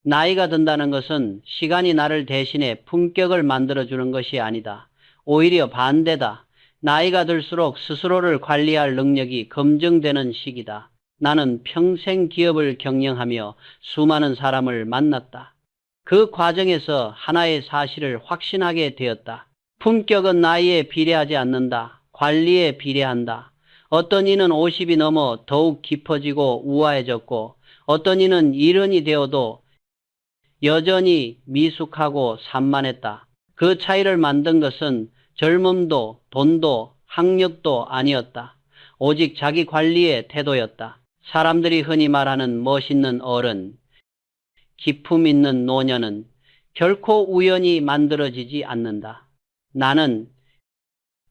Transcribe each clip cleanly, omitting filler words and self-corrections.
나이가 든다는 것은 시간이 나를 대신해 품격을 만들어주는 것이 아니다. 오히려 반대다. 나이가 들수록 스스로를 관리할 능력이 검증되는 시기다. 나는 평생 기업을 경영하며 수많은 사람을 만났다. 그 과정에서 하나의 사실을 확신하게 되었다. 품격은 나이에 비례하지 않는다. 관리에 비례한다. 어떤 이는 50이 넘어 더욱 깊어지고 우아해졌고 어떤 이는 70이 되어도 여전히 미숙하고 산만했다. 그 차이를 만든 것은 젊음도 돈도 학력도 아니었다. 오직 자기 관리의 태도였다. 사람들이 흔히 말하는 멋있는 어른, 기품 있는 노년은 결코 우연히 만들어지지 않는다. 나는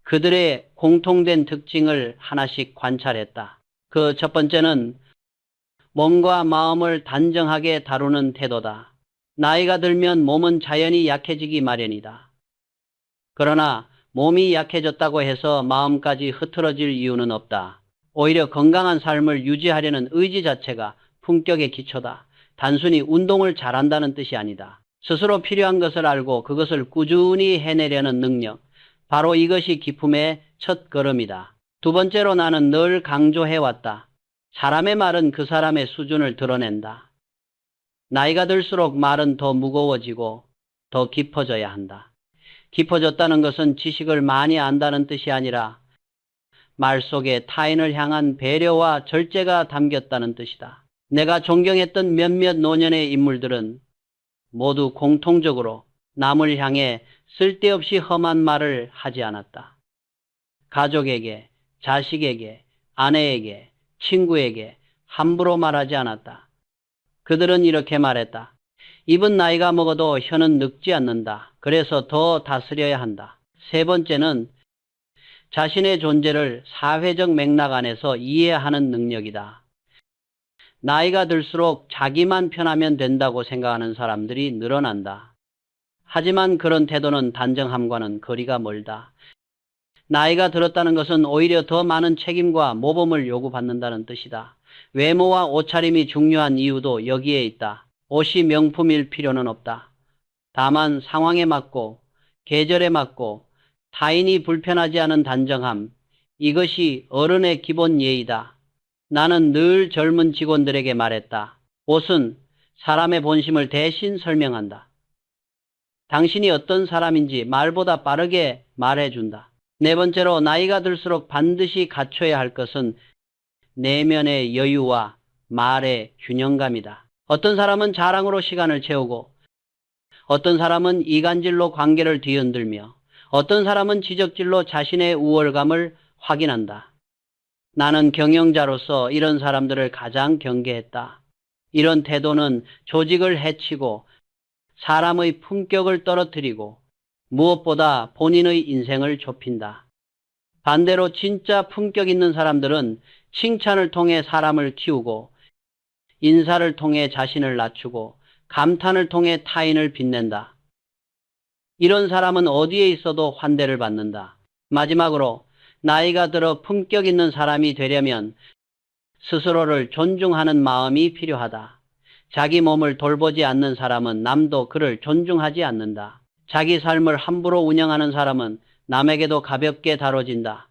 그들의 공통된 특징을 하나씩 관찰했다. 그 첫 번째는 몸과 마음을 단정하게 다루는 태도다. 나이가 들면 몸은 자연히 약해지기 마련이다. 그러나 몸이 약해졌다고 해서 마음까지 흐트러질 이유는 없다. 오히려 건강한 삶을 유지하려는 의지 자체가 품격의 기초다. 단순히 운동을 잘한다는 뜻이 아니다. 스스로 필요한 것을 알고 그것을 꾸준히 해내려는 능력. 바로 이것이 기품의 첫 걸음이다. 두 번째로 나는 늘 강조해왔다. 사람의 말은 그 사람의 수준을 드러낸다. 나이가 들수록 말은 더 무거워지고 더 깊어져야 한다. 깊어졌다는 것은 지식을 많이 안다는 뜻이 아니라 말 속에 타인을 향한 배려와 절제가 담겼다는 뜻이다. 내가 존경했던 몇몇 노년의 인물들은 모두 공통적으로 남을 향해 쓸데없이 험한 말을 하지 않았다. 가족에게, 자식에게, 아내에게, 친구에게 함부로 말하지 않았다. 그들은 이렇게 말했다. 입은 나이가 먹어도 혀는 늙지 않는다. 그래서 더 다스려야 한다. 세 번째는 자신의 존재를 사회적 맥락 안에서 이해하는 능력이다. 나이가 들수록 자기만 편하면 된다고 생각하는 사람들이 늘어난다. 하지만 그런 태도는 단정함과는 거리가 멀다. 나이가 들었다는 것은 오히려 더 많은 책임과 모범을 요구받는다는 뜻이다. 외모와 옷차림이 중요한 이유도 여기에 있다. 옷이 명품일 필요는 없다. 다만 상황에 맞고 계절에 맞고 타인이 불편하지 않은 단정함, 이것이 어른의 기본 예의다. 나는 늘 젊은 직원들에게 말했다. 옷은 사람의 본심을 대신 설명한다. 당신이 어떤 사람인지 말보다 빠르게 말해준다. 네 번째로 나이가 들수록 반드시 갖춰야 할 것은 내면의 여유와 말의 균형감이다. 어떤 사람은 자랑으로 시간을 채우고 어떤 사람은 이간질로 관계를 뒤흔들며 어떤 사람은 지적질로 자신의 우월감을 확인한다. 나는 경영자로서 이런 사람들을 가장 경계했다. 이런 태도는 조직을 해치고 사람의 품격을 떨어뜨리고 무엇보다 본인의 인생을 좁힌다. 반대로 진짜 품격 있는 사람들은 칭찬을 통해 사람을 키우고 인사를 통해 자신을 낮추고 감탄을 통해 타인을 빛낸다. 이런 사람은 어디에 있어도 환대를 받는다. 마지막으로 나이가 들어 품격 있는 사람이 되려면 스스로를 존중하는 마음이 필요하다. 자기 몸을 돌보지 않는 사람은 남도 그를 존중하지 않는다. 자기 삶을 함부로 운영하는 사람은 남에게도 가볍게 다뤄진다.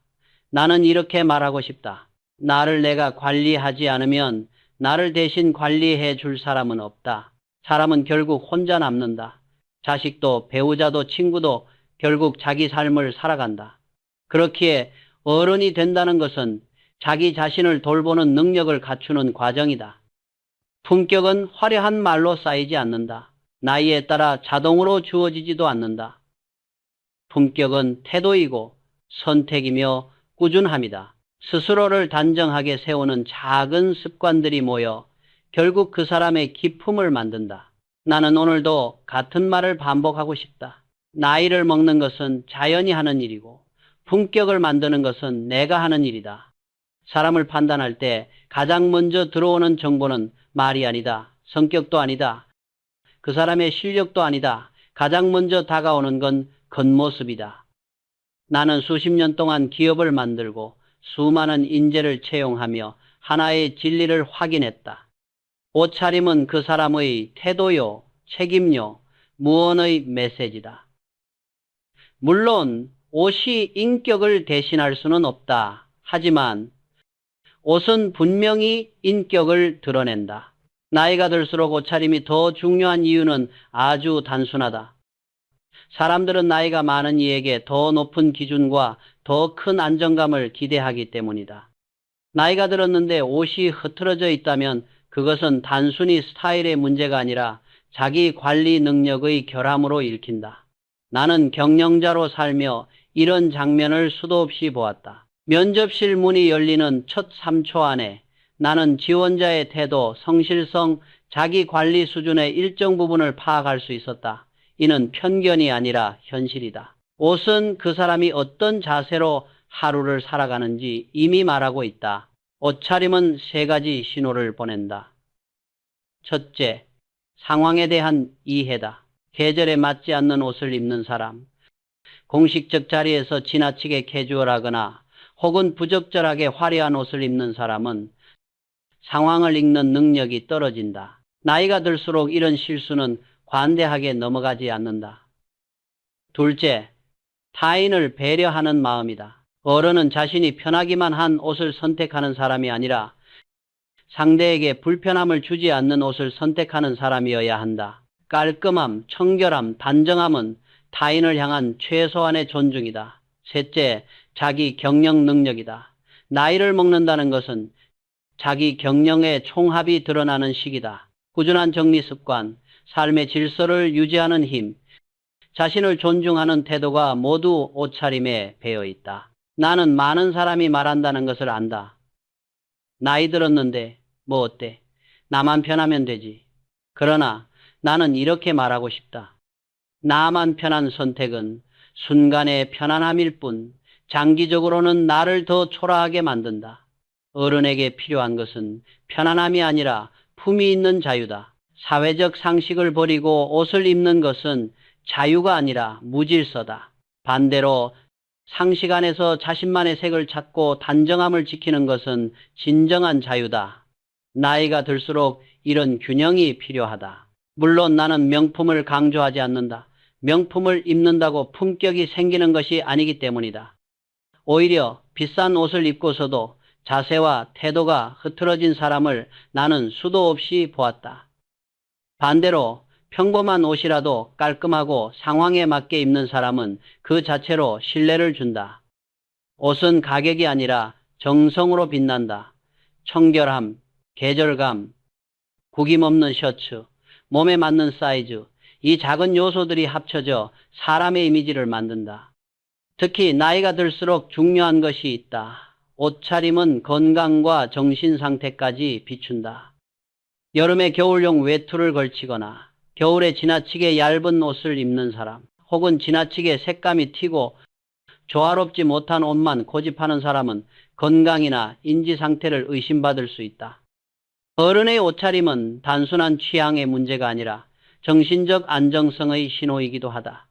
나는 이렇게 말하고 싶다. 나를 내가 관리하지 않으면 나를 대신 관리해 줄 사람은 없다. 사람은 결국 혼자 남는다. 자식도 배우자도 친구도 결국 자기 삶을 살아간다. 그렇기에 어른이 된다는 것은 자기 자신을 돌보는 능력을 갖추는 과정이다. 품격은 화려한 말로 쌓이지 않는다. 나이에 따라 자동으로 주어지지도 않는다. 품격은 태도이고 선택이며 꾸준함이다. 스스로를 단정하게 세우는 작은 습관들이 모여 결국 그 사람의 기품을 만든다. 나는 오늘도 같은 말을 반복하고 싶다. 나이를 먹는 것은 자연이 하는 일이고 품격을 만드는 것은 내가 하는 일이다. 사람을 판단할 때 가장 먼저 들어오는 정보는 말이 아니다. 성격도 아니다. 그 사람의 실력도 아니다. 가장 먼저 다가오는 건 겉모습이다. 나는 수십 년 동안 기업을 만들고 수많은 인재를 채용하며 하나의 진리를 확인했다. 옷차림은 그 사람의 태도요, 책임요, 무언의 메시지다. 물론 옷이 인격을 대신할 수는 없다. 하지만 옷은 분명히 인격을 드러낸다. 나이가 들수록 옷차림이 더 중요한 이유는 아주 단순하다. 사람들은 나이가 많은 이에게 더 높은 기준과 더 큰 안정감을 기대하기 때문이다. 나이가 들었는데 옷이 흐트러져 있다면 그것은 단순히 스타일의 문제가 아니라 자기 관리 능력의 결함으로 읽힌다. 나는 경영자로 살며 이런 장면을 수도 없이 보았다. 면접실 문이 열리는 첫 3초 안에 나는 지원자의 태도, 성실성, 자기 관리 수준의 일정 부분을 파악할 수 있었다. 이는 편견이 아니라 현실이다. 옷은 그 사람이 어떤 자세로 하루를 살아가는지 이미 말하고 있다. 옷차림은 3가지 신호를 보낸다. 첫째, 상황에 대한 이해다. 계절에 맞지 않는 옷을 입는 사람, 공식적 자리에서 지나치게 캐주얼하거나 혹은 부적절하게 화려한 옷을 입는 사람은 상황을 읽는 능력이 떨어진다. 나이가 들수록 이런 실수는 관대하게 넘어가지 않는다. 둘째, 타인을 배려하는 마음이다. 어른은 자신이 편하기만 한 옷을 선택하는 사람이 아니라 상대에게 불편함을 주지 않는 옷을 선택하는 사람이어야 한다. 깔끔함, 청결함, 단정함은 타인을 향한 최소한의 존중이다. 셋째, 자기 경영 능력이다. 나이를 먹는다는 것은 자기 경영의 총합이 드러나는 시기다. 꾸준한 정리 습관, 삶의 질서를 유지하는 힘, 자신을 존중하는 태도가 모두 옷차림에 배어 있다. 나는 많은 사람이 말한다는 것을 안다. 나이 들었는데 뭐 어때? 나만 편하면 되지. 그러나 나는 이렇게 말하고 싶다. 나만 편한 선택은 순간의 편안함일 뿐 장기적으로는 나를 더 초라하게 만든다. 어른에게 필요한 것은 편안함이 아니라 품위 있는 자유다. 사회적 상식을 버리고 옷을 입는 것은 자유가 아니라 무질서다. 반대로 상식 안에서 자신만의 색을 찾고 단정함을 지키는 것은 진정한 자유다. 나이가 들수록 이런 균형이 필요하다. 물론 나는 명품을 강조하지 않는다. 명품을 입는다고 품격이 생기는 것이 아니기 때문이다. 오히려 비싼 옷을 입고서도 자세와 태도가 흐트러진 사람을 나는 수도 없이 보았다. 반대로 평범한 옷이라도 깔끔하고 상황에 맞게 입는 사람은 그 자체로 신뢰를 준다. 옷은 가격이 아니라 정성으로 빛난다. 청결함, 계절감, 구김없는 셔츠, 몸에 맞는 사이즈, 이 작은 요소들이 합쳐져 사람의 이미지를 만든다. 특히 나이가 들수록 중요한 것이 있다. 옷차림은 건강과 정신 상태까지 비춘다. 여름에 겨울용 외투를 걸치거나 겨울에 지나치게 얇은 옷을 입는 사람, 혹은 지나치게 색감이 튀고 조화롭지 못한 옷만 고집하는 사람은 건강이나 인지 상태를 의심받을 수 있다. 어른의 옷차림은 단순한 취향의 문제가 아니라 정신적 안정성의 신호이기도 하다.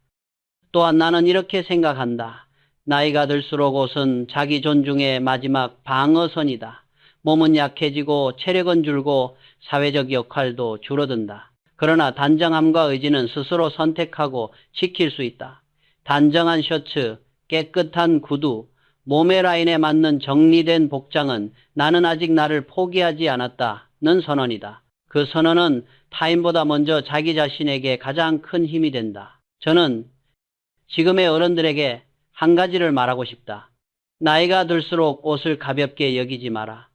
또한 나는 이렇게 생각한다. 나이가 들수록 옷은 자기 존중의 마지막 방어선이다. 몸은 약해지고 체력은 줄고 사회적 역할도 줄어든다. 그러나 단정함과 의지는 스스로 선택하고 지킬 수 있다. 단정한 셔츠, 깨끗한 구두, 몸의 라인에 맞는 정리된 복장은 나는 아직 나를 포기하지 않았다는 선언이다. 그 선언은 타인보다 먼저 자기 자신에게 가장 큰 힘이 된다. 저는 지금의 어른들에게 한 가지를 말하고 싶다. 나이가 들수록 옷을 가볍게 여기지 마라.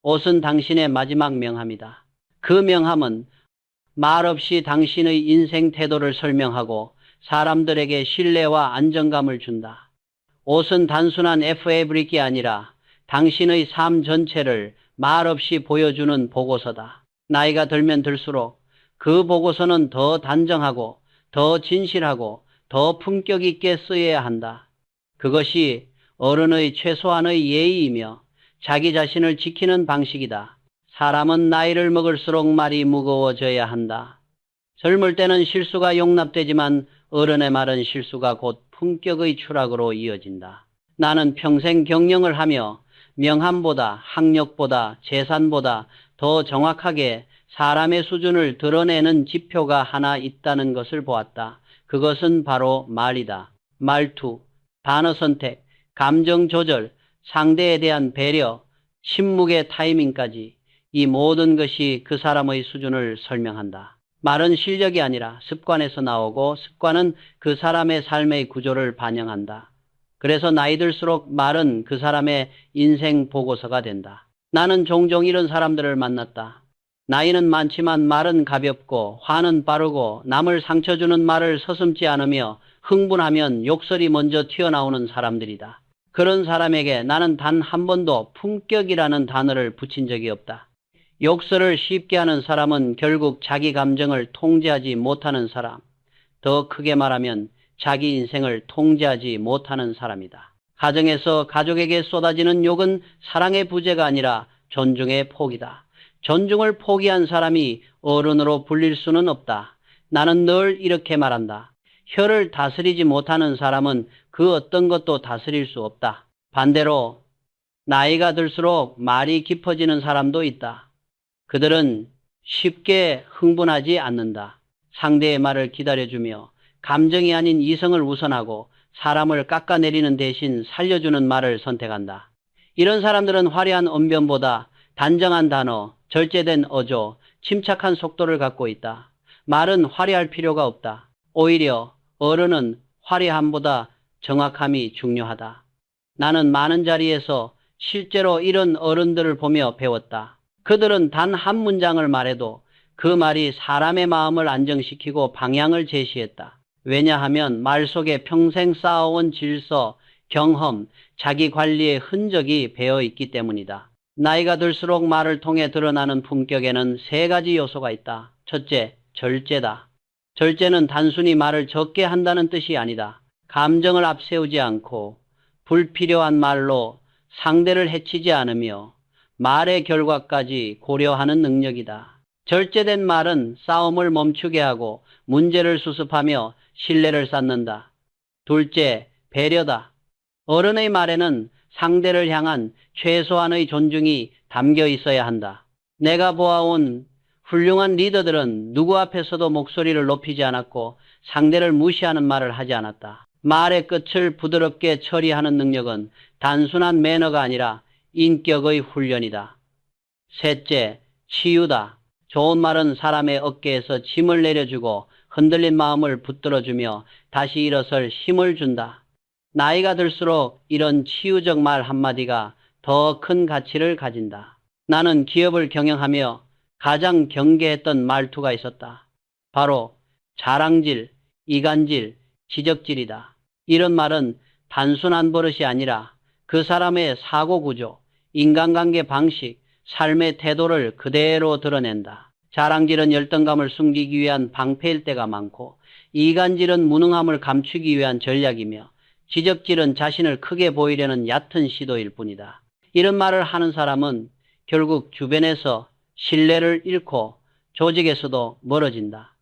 옷은 당신의 마지막 명함이다. 그 명함은 말없이 당신의 인생 태도를 설명하고 사람들에게 신뢰와 안정감을 준다. 옷은 단순한 FA브릭이 아니라 당신의 삶 전체를 말없이 보여주는 보고서다. 나이가 들면 들수록 그 보고서는 더 단정하고 더 진실하고 더 품격 있게 쓰여야 한다. 그것이 어른의 최소한의 예의이며 자기 자신을 지키는 방식이다. 사람은 나이를 먹을수록 말이 무거워져야 한다. 젊을 때는 실수가 용납되지만 어른의 말은 실수가 곧 품격의 추락으로 이어진다. 나는 평생 경영을 하며 명함보다, 학력보다, 재산보다 더 정확하게 사람의 수준을 드러내는 지표가 하나 있다는 것을 보았다. 그것은 바로 말이다. 말투, 단어 선택, 감정 조절, 상대에 대한 배려, 침묵의 타이밍까지 이 모든 것이 그 사람의 수준을 설명한다. 말은 실력이 아니라 습관에서 나오고 습관은 그 사람의 삶의 구조를 반영한다. 그래서 나이 들수록 말은 그 사람의 인생 보고서가 된다. 나는 종종 이런 사람들을 만났다. 나이는 많지만 말은 가볍고 화는 빠르고 남을 상처 주는 말을 서슴지 않으며 흥분하면 욕설이 먼저 튀어나오는 사람들이다. 그런 사람에게 나는 단 한 번도 품격이라는 단어를 붙인 적이 없다. 욕설을 쉽게 하는 사람은 결국 자기 감정을 통제하지 못하는 사람, 더 크게 말하면 자기 인생을 통제하지 못하는 사람이다. 가정에서 가족에게 쏟아지는 욕은 사랑의 부재가 아니라 존중의 포기다. 존중을 포기한 사람이 어른으로 불릴 수는 없다. 나는 늘 이렇게 말한다. 혀를 다스리지 못하는 사람은 그 어떤 것도 다스릴 수 없다. 반대로 나이가 들수록 말이 깊어지는 사람도 있다. 그들은 쉽게 흥분하지 않는다. 상대의 말을 기다려주며 감정이 아닌 이성을 우선하고 사람을 깎아내리는 대신 살려주는 말을 선택한다. 이런 사람들은 화려한 언변보다 단정한 단어, 절제된 어조, 침착한 속도를 갖고 있다. 말은 화려할 필요가 없다. 오히려 어른은 화려함보다 정확함이 중요하다. 나는 많은 자리에서 실제로 이런 어른들을 보며 배웠다. 그들은 단 한 문장을 말해도 그 말이 사람의 마음을 안정시키고 방향을 제시했다. 왜냐하면 말 속에 평생 쌓아온 질서, 경험, 자기 관리의 흔적이 배어 있기 때문이다. 나이가 들수록 말을 통해 드러나는 품격에는 세 가지 요소가 있다. 첫째, 절제다. 절제는 단순히 말을 적게 한다는 뜻이 아니다. 감정을 앞세우지 않고 불필요한 말로 상대를 해치지 않으며 말의 결과까지 고려하는 능력이다. 절제된 말은 싸움을 멈추게 하고 문제를 수습하며 신뢰를 쌓는다. 둘째, 배려다. 어른의 말에는 상대를 향한 최소한의 존중이 담겨 있어야 한다. 내가 보아온 훌륭한 리더들은 누구 앞에서도 목소리를 높이지 않았고 상대를 무시하는 말을 하지 않았다. 말의 끝을 부드럽게 처리하는 능력은 단순한 매너가 아니라 인격의 훈련이다. 셋째, 치유다. 좋은 말은 사람의 어깨에서 짐을 내려주고 흔들린 마음을 붙들어주며 다시 일어설 힘을 준다. 나이가 들수록 이런 치유적 말 한마디가 더 큰 가치를 가진다. 나는 기업을 경영하며 가장 경계했던 말투가 있었다. 바로 자랑질, 이간질, 지적질이다. 이런 말은 단순한 버릇이 아니라 그 사람의 사고구조, 인간관계 방식, 삶의 태도를 그대로 드러낸다. 자랑질은 열등감을 숨기기 위한 방패일 때가 많고 이간질은 무능함을 감추기 위한 전략이며 지적질은 자신을 크게 보이려는 얕은 시도일 뿐이다. 이런 말을 하는 사람은 결국 주변에서 신뢰를 잃고 조직에서도 멀어진다.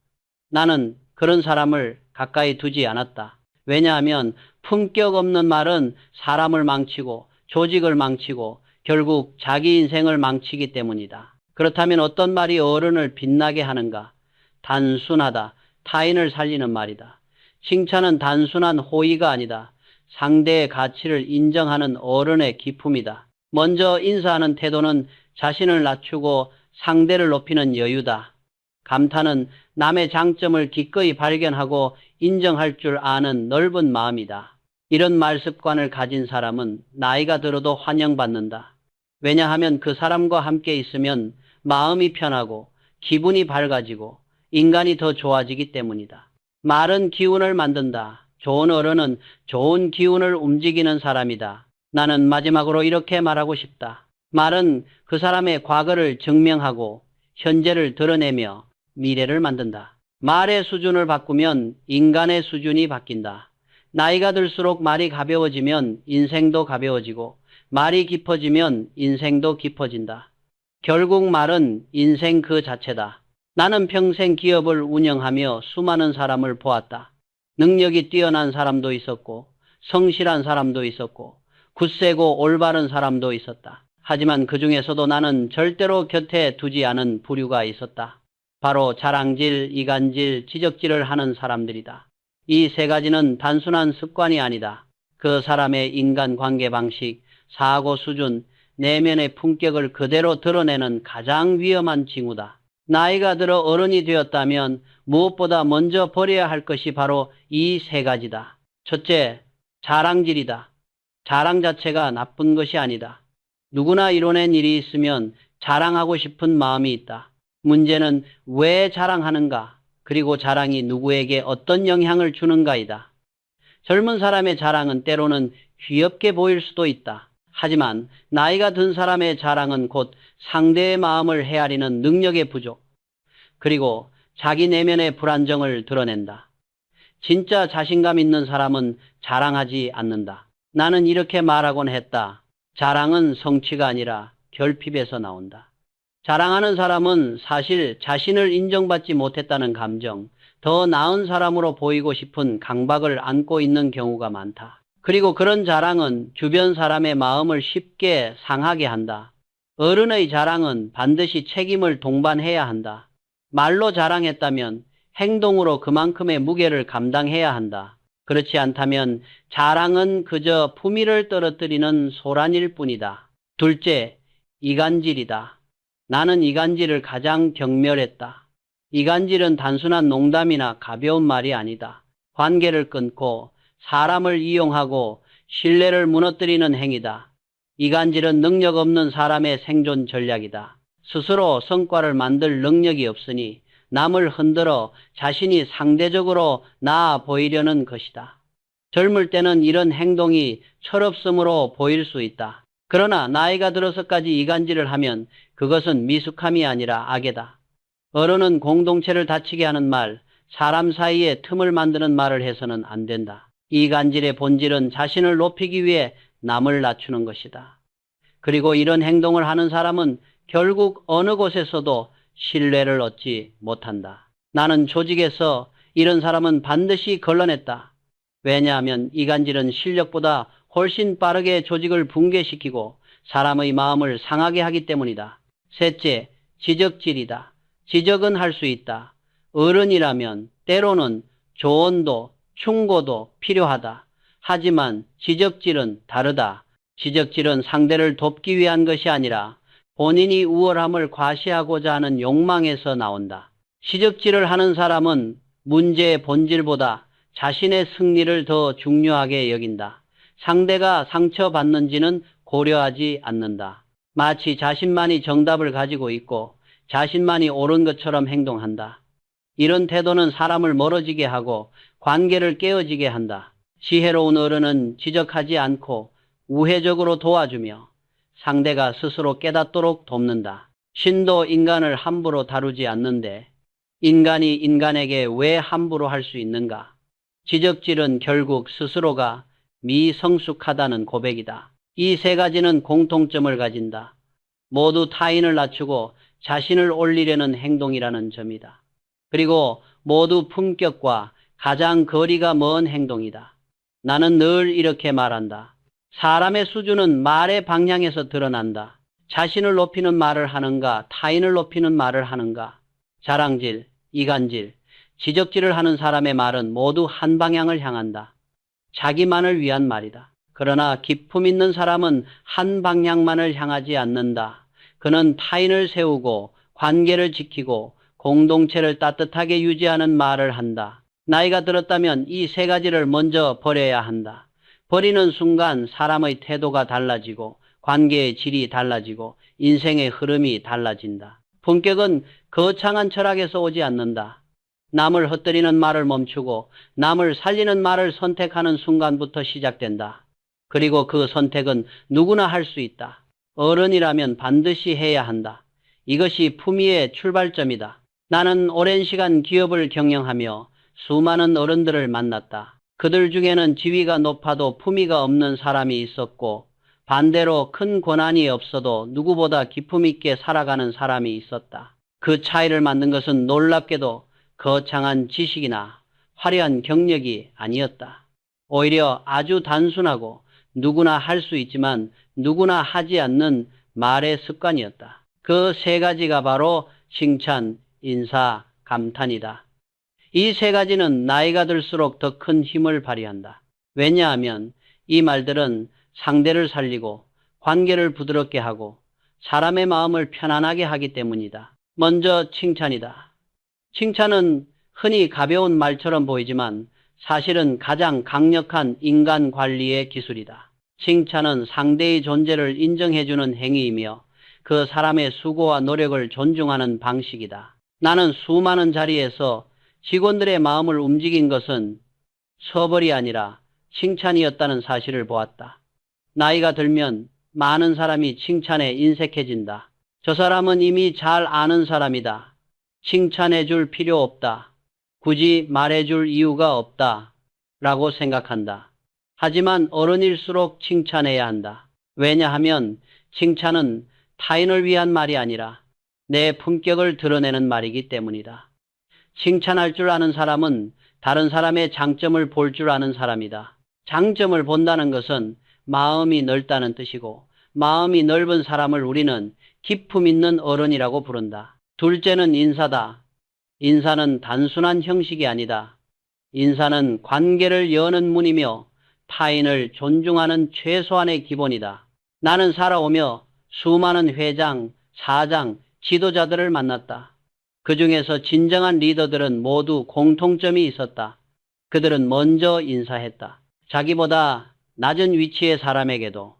나는 그런 사람을 가까이 두지 않았다. 왜냐하면 품격 없는 말은 사람을 망치고 조직을 망치고 결국 자기 인생을 망치기 때문이다. 그렇다면 어떤 말이 어른을 빛나게 하는가? 단순하다. 타인을 살리는 말이다. 칭찬은 단순한 호의가 아니다. 상대의 가치를 인정하는 어른의 기품이다. 먼저 인사하는 태도는 자신을 낮추고 상대를 높이는 여유다. 감탄은 남의 장점을 기꺼이 발견하고 인정할 줄 아는 넓은 마음이다. 이런 말 습관을 가진 사람은 나이가 들어도 환영받는다. 왜냐하면 그 사람과 함께 있으면 마음이 편하고 기분이 밝아지고 인간이 더 좋아지기 때문이다. 말은 기운을 만든다. 좋은 어른은 좋은 기운을 움직이는 사람이다. 나는 마지막으로 이렇게 말하고 싶다. 말은 그 사람의 과거를 증명하고 현재를 드러내며 미래를 만든다. 말의 수준을 바꾸면 인간의 수준이 바뀐다. 나이가 들수록 말이 가벼워지면 인생도 가벼워지고 말이 깊어지면 인생도 깊어진다. 결국 말은 인생 그 자체다. 나는 평생 기업을 운영하며 수많은 사람을 보았다. 능력이 뛰어난 사람도 있었고 성실한 사람도 있었고 굳세고 올바른 사람도 있었다. 하지만 그 중에서도 나는 절대로 곁에 두지 않은 부류가 있었다. 바로 자랑질, 이간질, 지적질을 하는 사람들이다. 이 세 가지는 단순한 습관이 아니다. 그 사람의 인간관계 방식, 사고 수준, 내면의 품격을 그대로 드러내는 가장 위험한 징후다. 나이가 들어 어른이 되었다면 무엇보다 먼저 버려야 할 것이 바로 이 세 가지다. 첫째, 자랑질이다. 자랑 자체가 나쁜 것이 아니다. 누구나 이뤄낸 일이 있으면 자랑하고 싶은 마음이 있다. 문제는 왜 자랑하는가, 그리고 자랑이 누구에게 어떤 영향을 주는가이다. 젊은 사람의 자랑은 때로는 귀엽게 보일 수도 있다. 하지만 나이가 든 사람의 자랑은 곧 상대의 마음을 헤아리는 능력의 부족, 그리고 자기 내면의 불안정을 드러낸다. 진짜 자신감 있는 사람은 자랑하지 않는다. 나는 이렇게 말하곤 했다. 자랑은 성취가 아니라 결핍에서 나온다. 자랑하는 사람은 사실 자신을 인정받지 못했다는 감정, 더 나은 사람으로 보이고 싶은 강박을 안고 있는 경우가 많다. 그리고 그런 자랑은 주변 사람의 마음을 쉽게 상하게 한다. 어른의 자랑은 반드시 책임을 동반해야 한다. 말로 자랑했다면 행동으로 그만큼의 무게를 감당해야 한다. 그렇지 않다면 자랑은 그저 품위를 떨어뜨리는 소란일 뿐이다. 둘째, 이간질이다. 나는 이간질을 가장 경멸했다. 이간질은 단순한 농담이나 가벼운 말이 아니다. 관계를 끊고 사람을 이용하고 신뢰를 무너뜨리는 행위다. 이간질은 능력 없는 사람의 생존 전략이다. 스스로 성과를 만들 능력이 없으니 남을 흔들어 자신이 상대적으로 나아 보이려는 것이다. 젊을 때는 이런 행동이 철없음으로 보일 수 있다. 그러나 나이가 들어서까지 이간질을 하면 그것은 미숙함이 아니라 악이다. 어른은 공동체를 다치게 하는 말, 사람 사이에 틈을 만드는 말을 해서는 안 된다. 이간질의 본질은 자신을 높이기 위해 남을 낮추는 것이다. 그리고 이런 행동을 하는 사람은 결국 어느 곳에서도 신뢰를 얻지 못한다. 나는 조직에서 이런 사람은 반드시 걸러냈다. 왜냐하면 이간질은 실력보다 훨씬 빠르게 조직을 붕괴시키고 사람의 마음을 상하게 하기 때문이다. 셋째, 지적질이다. 지적은 할 수 있다. 어른이라면 때로는 조언도 충고도 필요하다. 하지만 지적질은 다르다. 지적질은 상대를 돕기 위한 것이 아니라 본인이 우월함을 과시하고자 하는 욕망에서 나온다. 지적질을 하는 사람은 문제의 본질보다 자신의 승리를 더 중요하게 여긴다. 상대가 상처받는지는 고려하지 않는다. 마치 자신만이 정답을 가지고 있고 자신만이 옳은 것처럼 행동한다. 이런 태도는 사람을 멀어지게 하고 관계를 깨어지게 한다. 지혜로운 어른은 지적하지 않고 우회적으로 도와주며 상대가 스스로 깨닫도록 돕는다. 신도 인간을 함부로 다루지 않는데 인간이 인간에게 왜 함부로 할 수 있는가? 지적질은 결국 스스로가 미성숙하다는 고백이다. 이 세 가지는 공통점을 가진다. 모두 타인을 낮추고 자신을 올리려는 행동이라는 점이다. 그리고 모두 품격과 가장 거리가 먼 행동이다. 나는 늘 이렇게 말한다. 사람의 수준은 말의 방향에서 드러난다. 자신을 높이는 말을 하는가, 타인을 높이는 말을 하는가. 자랑질, 이간질, 지적질을 하는 사람의 말은 모두 한 방향을 향한다. 자기만을 위한 말이다. 그러나 기품 있는 사람은 한 방향만을 향하지 않는다. 그는 타인을 세우고 관계를 지키고 공동체를 따뜻하게 유지하는 말을 한다. 나이가 들었다면 이 세 가지를 먼저 버려야 한다. 버리는 순간 사람의 태도가 달라지고 관계의 질이 달라지고 인생의 흐름이 달라진다. 품격은 거창한 철학에서 오지 않는다. 남을 헛되리는 말을 멈추고 남을 살리는 말을 선택하는 순간부터 시작된다. 그리고 그 선택은 누구나 할 수 있다. 어른이라면 반드시 해야 한다. 이것이 품위의 출발점이다. 나는 오랜 시간 기업을 경영하며 수많은 어른들을 만났다. 그들 중에는 지위가 높아도 품위가 없는 사람이 있었고 반대로 큰 권한이 없어도 누구보다 기품 있게 살아가는 사람이 있었다. 그 차이를 만든 것은 놀랍게도 거창한 지식이나 화려한 경력이 아니었다. 오히려 아주 단순하고 누구나 할 수 있지만 누구나 하지 않는 말의 습관이었다. 그 세 가지가 바로 칭찬, 인사, 감탄이다. 이 세 가지는 나이가 들수록 더 큰 힘을 발휘한다. 왜냐하면 이 말들은 상대를 살리고 관계를 부드럽게 하고 사람의 마음을 편안하게 하기 때문이다. 먼저 칭찬이다. 칭찬은 흔히 가벼운 말처럼 보이지만 사실은 가장 강력한 인간 관리의 기술이다. 칭찬은 상대의 존재를 인정해주는 행위이며 그 사람의 수고와 노력을 존중하는 방식이다. 나는 수많은 자리에서 직원들의 마음을 움직인 것은 처벌이 아니라 칭찬이었다는 사실을 보았다. 나이가 들면 많은 사람이 칭찬에 인색해진다. 저 사람은 이미 잘 아는 사람이다. 칭찬해 줄 필요 없다. 굳이 말해 줄 이유가 없다. 라고 생각한다. 하지만 어른일수록 칭찬해야 한다. 왜냐하면 칭찬은 타인을 위한 말이 아니라 내 품격을 드러내는 말이기 때문이다. 칭찬할 줄 아는 사람은 다른 사람의 장점을 볼 줄 아는 사람이다. 장점을 본다는 것은 마음이 넓다는 뜻이고 마음이 넓은 사람을 우리는 기품 있는 어른이라고 부른다. 둘째는 인사다. 인사는 단순한 형식이 아니다. 인사는 관계를 여는 문이며 타인을 존중하는 최소한의 기본이다. 나는 살아오며 수많은 회장, 사장, 지도자들을 만났다. 그 중에서 진정한 리더들은 모두 공통점이 있었다. 그들은 먼저 인사했다. 자기보다 낮은 위치의 사람에게도,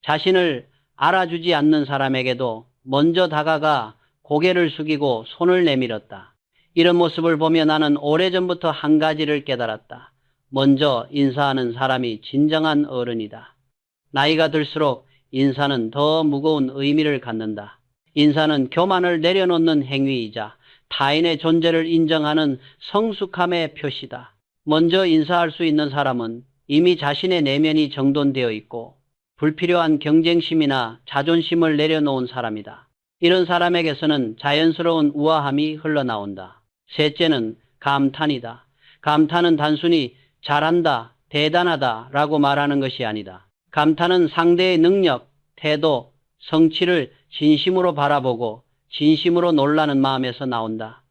자신을 알아주지 않는 사람에게도 먼저 다가가 고개를 숙이고 손을 내밀었다. 이런 모습을 보며 나는 오래전부터 한 가지를 깨달았다. 먼저 인사하는 사람이 진정한 어른이다. 나이가 들수록 인사는 더 무거운 의미를 갖는다. 인사는 교만을 내려놓는 행위이자 타인의 존재를 인정하는 성숙함의 표시다. 먼저 인사할 수 있는 사람은 이미 자신의 내면이 정돈되어 있고 불필요한 경쟁심이나 자존심을 내려놓은 사람이다. 이런 사람에게서는 자연스러운 우아함이 흘러나온다. 셋째는 감탄이다. 감탄은 단순히 잘한다, 대단하다 라고 말하는 것이 아니다. 감탄은 상대의 능력, 태도, 성취를 진심으로 바라보고 진심으로 놀라는 마음에서 나온다.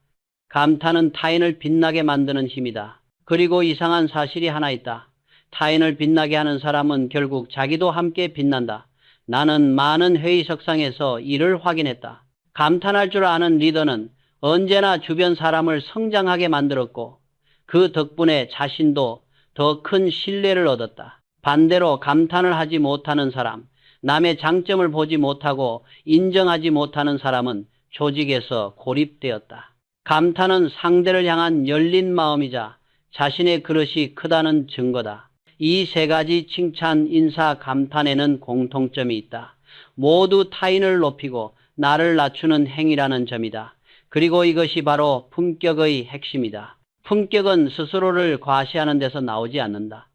감탄은 타인을 빛나게 만드는 힘이다. 그리고 이상한 사실이 하나 있다. 타인을 빛나게 하는 사람은 결국 자기도 함께 빛난다. 나는 많은 회의석상에서 이를 확인했다. 감탄할 줄 아는 리더는 언제나 주변 사람을 성장하게 만들었고 그 덕분에 자신도 더 큰 신뢰를 얻었다. 반대로 감탄을 하지 못하는 사람, 남의 장점을 보지 못하고 인정하지 못하는 사람은 조직에서 고립되었다. 감탄은 상대를 향한 열린 마음이자 자신의 그릇이 크다는 증거다. 이 세 가지 칭찬, 인사, 감탄에는 공통점이 있다. 모두 타인을 높이고 나를 낮추는 행위라는 점이다. 그리고 이것이 바로 품격의 핵심이다. 품격은 스스로를 과시하는 데서 나오지 않는다.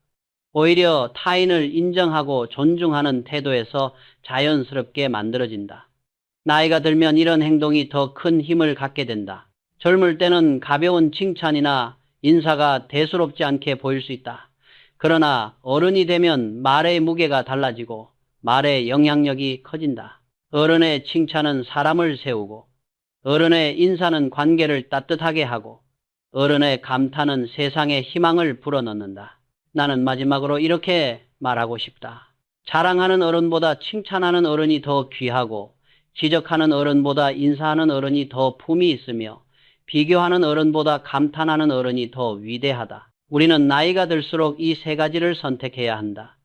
오히려 타인을 인정하고 존중하는 태도에서 자연스럽게 만들어진다. 나이가 들면 이런 행동이 더 큰 힘을 갖게 된다. 젊을 때는 가벼운 칭찬이나 인사가 대수롭지 않게 보일 수 있다. 그러나 어른이 되면 말의 무게가 달라지고 말의 영향력이 커진다. 어른의 칭찬은 사람을 세우고 어른의 인사는 관계를 따뜻하게 하고 어른의 감탄은 세상에 희망을 불어넣는다. 나는 마지막으로 이렇게 말하고 싶다. 자랑하는 어른보다 칭찬하는 어른이 더 귀하고 지적하는 어른보다 인사하는 어른이 더 품이 있으며 비교하는 어른보다 감탄하는 어른이 더 위대하다. 우리는 나이가 들수록 이 세 가지를 선택해야 한다.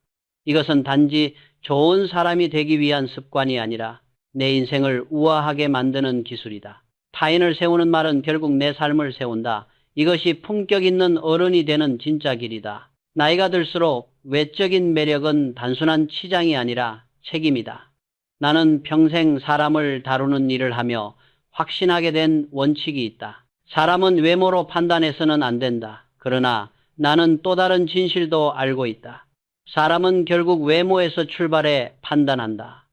이것은 단지 좋은 사람이 되기 위한 습관이 아니라 내 인생을 우아하게 만드는 기술이다. 타인을 세우는 말은 결국 내 삶을 세운다. 이것이 품격 있는 어른이 되는 진짜 길이다. 나이가 들수록 외적인 매력은 단순한 치장이 아니라 책임이다. 나는 평생 사람을 다루는 일을 하며 확신하게 된 원칙이 있다. 사람은 외모로 판단해서는 안 된다. 그러나 나는 또 다른 진실도 알고 있다. 사람은 결국 외모에서 출발해 판단한다.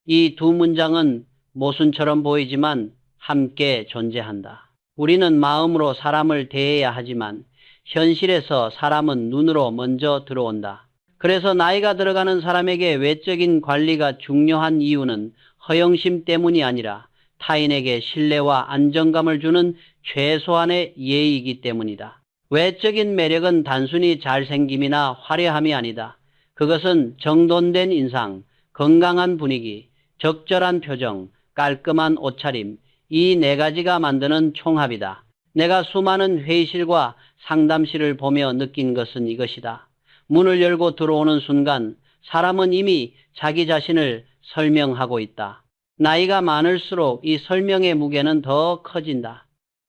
이 두 문장은 모순처럼 보이지만 함께 존재한다. 우리는 마음으로 사람을 대해야 하지만 현실에서 사람은 눈으로 먼저 들어온다. 그래서 나이가 들어가는 사람에게 외적인 관리가 중요한 이유는 허영심 때문이 아니라 타인에게 신뢰와 안정감을 주는 최소한의 예의이기 때문이다. 외적인 매력은 단순히 잘생김이나 화려함이 아니다. 그것은 정돈된 인상, 건강한 분위기, 적절한 표정, 깔끔한 옷차림, 이 네 가지가 만드는 총합이다. 내가 수많은 회의실과 상담실을 보며 느낀 것은 이것이다. 문을 열고 들어오는 순간 사람은 이미 자기 자신을 설명하고 있다. 나이가 많을수록 이 설명의 무게는 더 커진다.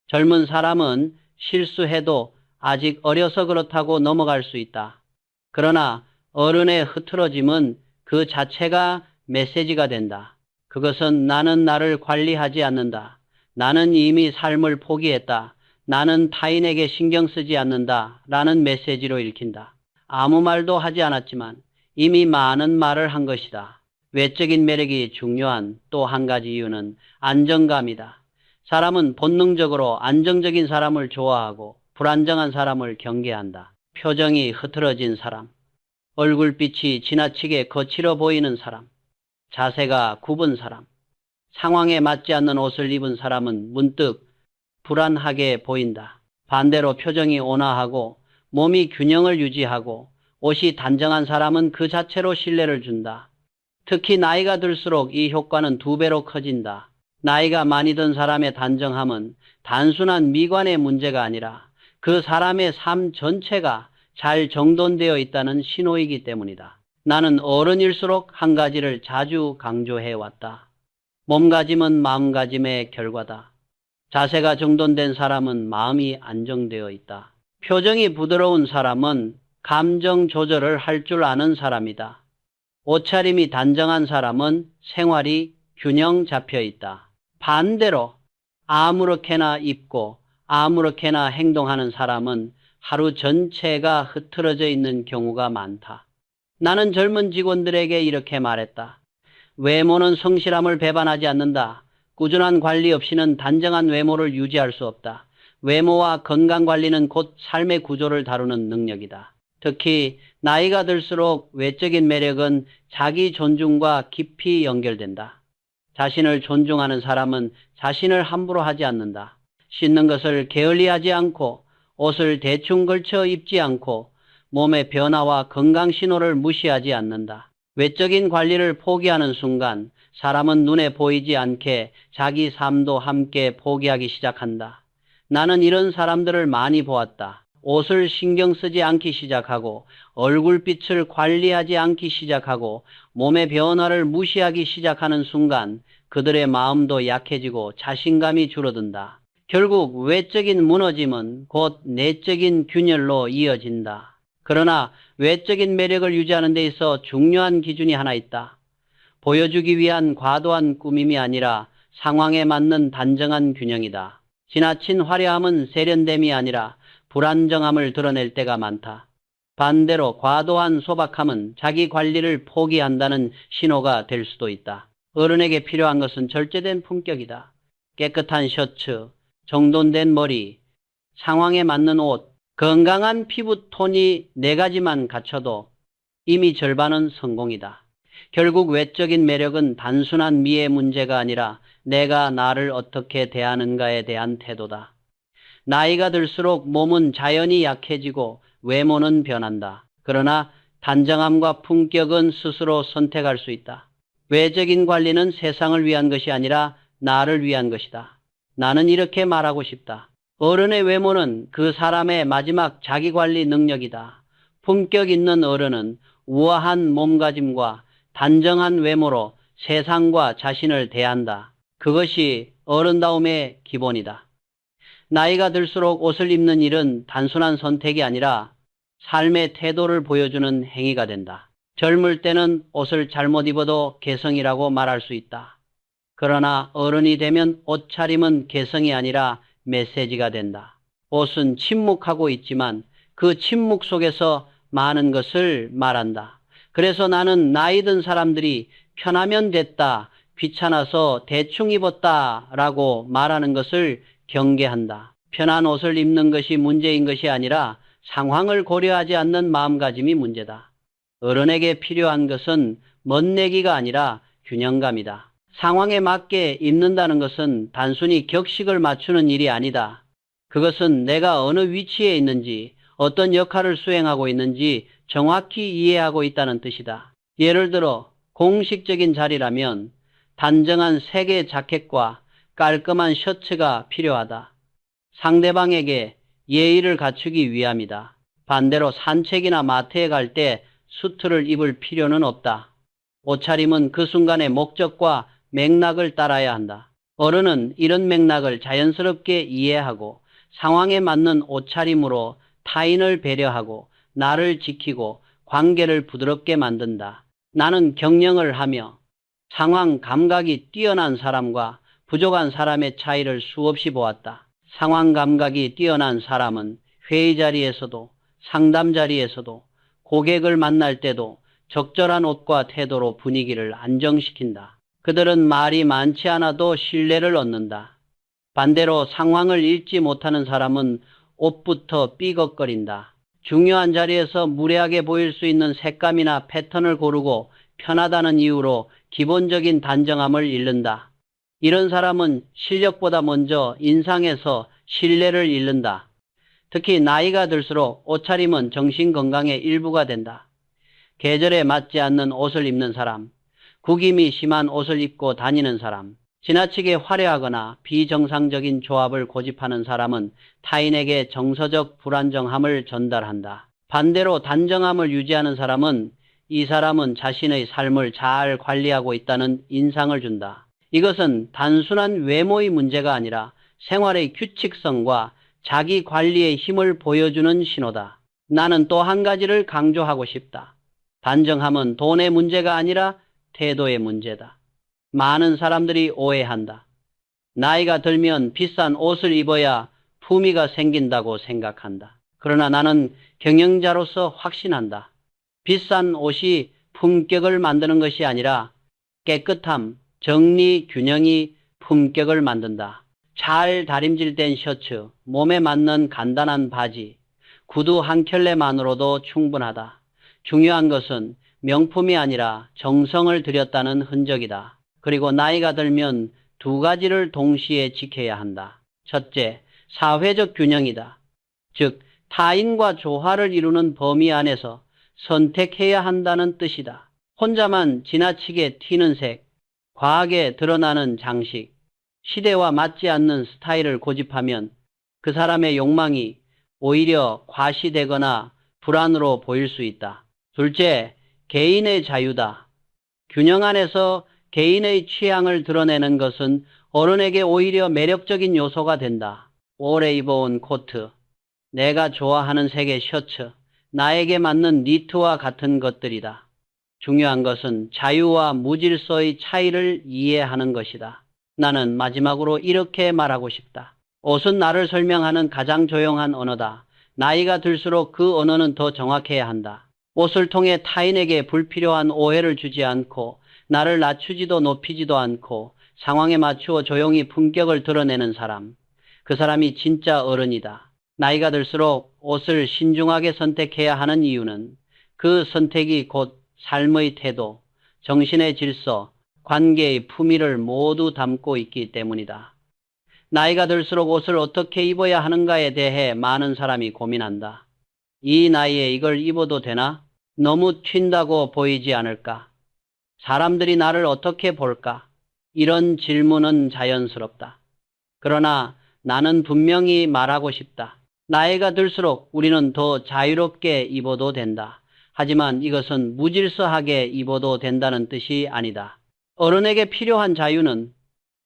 젊은 사람은 실수해도 아직 어려서 그렇다고 넘어갈 수 있다. 그러나 어른의 흐트러짐은 그 자체가 메시지가 된다. 그것은 나는 나를 관리하지 않는다. 나는 이미 삶을 포기했다. 나는 타인에게 신경 쓰지 않는다. 라는 메시지로 읽힌다. 아무 말도 하지 않았지만 이미 많은 말을 한 것이다. 외적인 매력이 중요한 또 한 가지 이유는 안정감이다. 사람은 본능적으로 안정적인 사람을 좋아하고 불안정한 사람을 경계한다. 표정이 흐트러진 사람, 얼굴빛이 지나치게 거칠어 보이는 사람, 자세가 굽은 사람, 상황에 맞지 않는 옷을 입은 사람은 문득 불안하게 보인다. 반대로 표정이 온화하고 몸이 균형을 유지하고 옷이 단정한 사람은 그 자체로 신뢰를 준다. 특히 나이가 들수록 이 효과는 2배로 커진다. 나이가 많이 든 사람의 단정함은 단순한 미관의 문제가 아니라 그 사람의 삶 전체가 잘 정돈되어 있다는 신호이기 때문이다. 나는 어른일수록 한 가지를 자주 강조해왔다. 몸가짐은 마음가짐의 결과다. 자세가 정돈된 사람은 마음이 안정되어 있다. 표정이 부드러운 사람은 감정 조절을 할 줄 아는 사람이다. 옷차림이 단정한 사람은 생활이 균형 잡혀 있다. 반대로 아무렇게나 입고 아무렇게나 행동하는 사람은 하루 전체가 흐트러져 있는 경우가 많다. 나는 젊은 직원들에게 이렇게 말했다. 외모는 성실함을 배반하지 않는다. 꾸준한 관리 없이는 단정한 외모를 유지할 수 없다. 외모와 건강관리는 곧 삶의 구조를 다루는 능력이다. 특히 나이가 들수록 외적인 매력은 자기 존중과 깊이 연결된다. 자신을 존중하는 사람은 자신을 함부로 하지 않는다. 씻는 것을 게을리하지 않고 옷을 대충 걸쳐 입지 않고 몸의 변화와 건강 신호를 무시하지 않는다. 외적인 관리를 포기하는 순간 사람은 눈에 보이지 않게 자기 삶도 함께 포기하기 시작한다. 나는 이런 사람들을 많이 보았다. 옷을 신경 쓰지 않기 시작하고 얼굴빛을 관리하지 않기 시작하고 몸의 변화를 무시하기 시작하는 순간 그들의 마음도 약해지고 자신감이 줄어든다. 결국 외적인 무너짐은 곧 내적인 균열로 이어진다. 그러나 외적인 매력을 유지하는 데 있어 중요한 기준이 하나 있다. 보여주기 위한 과도한 꾸밈이 아니라 상황에 맞는 단정한 균형이다. 지나친 화려함은 세련됨이 아니라 불안정함을 드러낼 때가 많다. 반대로 과도한 소박함은 자기 관리를 포기한다는 신호가 될 수도 있다. 어른에게 필요한 것은 절제된 품격이다. 깨끗한 셔츠, 정돈된 머리, 상황에 맞는 옷, 건강한 피부 톤이 4가지만 갖춰도 이미 절반은 성공이다. 결국 외적인 매력은 단순한 미의 문제가 아니라 내가 나를 어떻게 대하는가에 대한 태도다. 나이가 들수록 몸은 자연히 약해지고 외모는 변한다. 그러나 단정함과 품격은 스스로 선택할 수 있다. 외적인 관리는 세상을 위한 것이 아니라 나를 위한 것이다. 나는 이렇게 말하고 싶다. 어른의 외모는 그 사람의 마지막 자기관리 능력이다. 품격 있는 어른은 우아한 몸가짐과 단정한 외모로 세상과 자신을 대한다. 그것이 어른다움의 기본이다. 나이가 들수록 옷을 입는 일은 단순한 선택이 아니라 삶의 태도를 보여주는 행위가 된다. 젊을 때는 옷을 잘못 입어도 개성이라고 말할 수 있다. 그러나 어른이 되면 옷차림은 개성이 아니라 메시지가 된다. 옷은 침묵하고 있지만 그 침묵 속에서 많은 것을 말한다. 그래서 나는 나이 든 사람들이 편하면 됐다, 귀찮아서 대충 입었다 라고 말하는 것을 경계한다. 편한 옷을 입는 것이 문제인 것이 아니라 상황을 고려하지 않는 마음가짐이 문제다. 어른에게 필요한 것은 멋내기가 아니라 균형감이다. 상황에 맞게 입는다는 것은 단순히 격식을 맞추는 일이 아니다. 그것은 내가 어느 위치에 있는지, 어떤 역할을 수행하고 있는지 정확히 이해하고 있다는 뜻이다. 예를 들어 공식적인 자리라면 단정한 색의 자켓과 깔끔한 셔츠가 필요하다. 상대방에게 예의를 갖추기 위함이다. 반대로 산책이나 마트에 갈 때 수트를 입을 필요는 없다. 옷차림은 그 순간의 목적과 맥락을 따라야 한다. 어른은 이런 맥락을 자연스럽게 이해하고 상황에 맞는 옷차림으로 타인을 배려하고 나를 지키고 관계를 부드럽게 만든다. 나는 경영을 하며 상황 감각이 뛰어난 사람과 부족한 사람의 차이를 수없이 보았다. 상황 감각이 뛰어난 사람은 회의 자리에서도 상담 자리에서도 고객을 만날 때도 적절한 옷과 태도로 분위기를 안정시킨다. 그들은 말이 많지 않아도 신뢰를 얻는다. 반대로 상황을 읽지 못하는 사람은 옷부터 삐걱거린다. 중요한 자리에서 무례하게 보일 수 있는 색감이나 패턴을 고르고 편하다는 이유로 기본적인 단정함을 잃는다. 이런 사람은 실력보다 먼저 인상에서 신뢰를 잃는다. 특히 나이가 들수록 옷차림은 정신건강의 일부가 된다. 계절에 맞지 않는 옷을 입는 사람, 구김이 심한 옷을 입고 다니는 사람, 지나치게 화려하거나 비정상적인 조합을 고집하는 사람은 타인에게 정서적 불안정함을 전달한다. 반대로 단정함을 유지하는 사람은 이 사람은 자신의 삶을 잘 관리하고 있다는 인상을 준다. 이것은 단순한 외모의 문제가 아니라 생활의 규칙성과 자기 관리의 힘을 보여주는 신호다. 나는 또 한 가지를 강조하고 싶다. 단정함은 돈의 문제가 아니라 태도의 문제다. 많은 사람들이 오해한다. 나이가 들면 비싼 옷을 입어야 품위가 생긴다고 생각한다. 그러나 나는 경영자로서 확신한다. 비싼 옷이 품격을 만드는 것이 아니라 깨끗함, 정리, 균형이 품격을 만든다. 잘 다림질된 셔츠, 몸에 맞는 간단한 바지, 구두 한 켤레만으로도 충분하다. 중요한 것은 명품이 아니라 정성을 들였다는 흔적이다. 그리고 나이가 들면 두 가지를 동시에 지켜야 한다. 첫째, 사회적 균형이다. 즉, 타인과 조화를 이루는 범위 안에서 선택해야 한다는 뜻이다. 혼자만 지나치게 튀는 색, 과하게 드러나는 장식, 시대와 맞지 않는 스타일을 고집하면 그 사람의 욕망이 오히려 과시되거나 불안으로 보일 수 있다. 둘째, 개인의 자유다. 균형 안에서 개인의 취향을 드러내는 것은 어른에게 오히려 매력적인 요소가 된다. 오래 입어온 코트, 내가 좋아하는 색의 셔츠, 나에게 맞는 니트와 같은 것들이다. 중요한 것은 자유와 무질서의 차이를 이해하는 것이다. 나는 마지막으로 이렇게 말하고 싶다. 옷은 나를 설명하는 가장 조용한 언어다. 나이가 들수록 그 언어는 더 정확해야 한다. 옷을 통해 타인에게 불필요한 오해를 주지 않고 나를 낮추지도 높이지도 않고 상황에 맞추어 조용히 품격을 드러내는 사람. 그 사람이 진짜 어른이다. 나이가 들수록 옷을 신중하게 선택해야 하는 이유는 그 선택이 곧 삶의 태도, 정신의 질서, 관계의 품위를 모두 담고 있기 때문이다. 나이가 들수록 옷을 어떻게 입어야 하는가에 대해 많은 사람이 고민한다. 이 나이에 이걸 입어도 되나? 너무 튄다고 보이지 않을까? 사람들이 나를 어떻게 볼까? 이런 질문은 자연스럽다. 그러나 나는 분명히 말하고 싶다. 나이가 들수록 우리는 더 자유롭게 입어도 된다. 하지만 이것은 무질서하게 입어도 된다는 뜻이 아니다. 어른에게 필요한 자유는